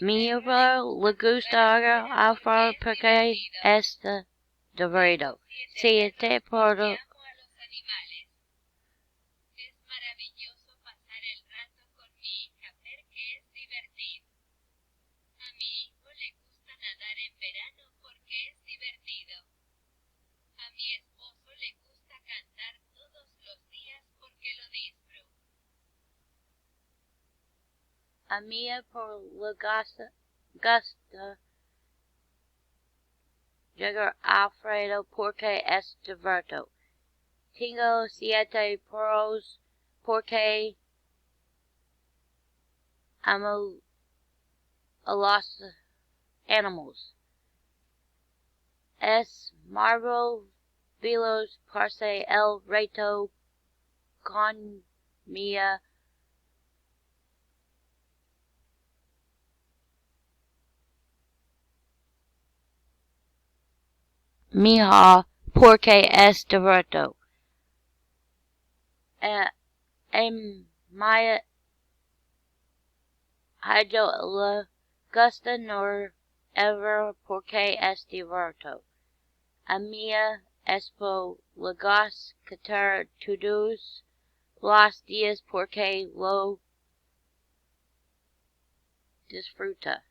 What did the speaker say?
Mi abuelo le gusta alfaro porque es divertido. Siete por Es maravilloso pasar el rato con mi hija porque es divertido. A mi hijo le gusta nadar en verano porque es divertido. A mi esposo le gusta cantar todos los días porque lo disfruta. a mí por le gusta llegar Alfredo porque es divertido. Tengo 7 perros porque amo a los animals. Es maravilloso pasar el rato con mi hija porque es divertido. En mi hijo le gusta no ever porque es divertido. A mi esposo le gusta cantar todos los días porque lo disfruta.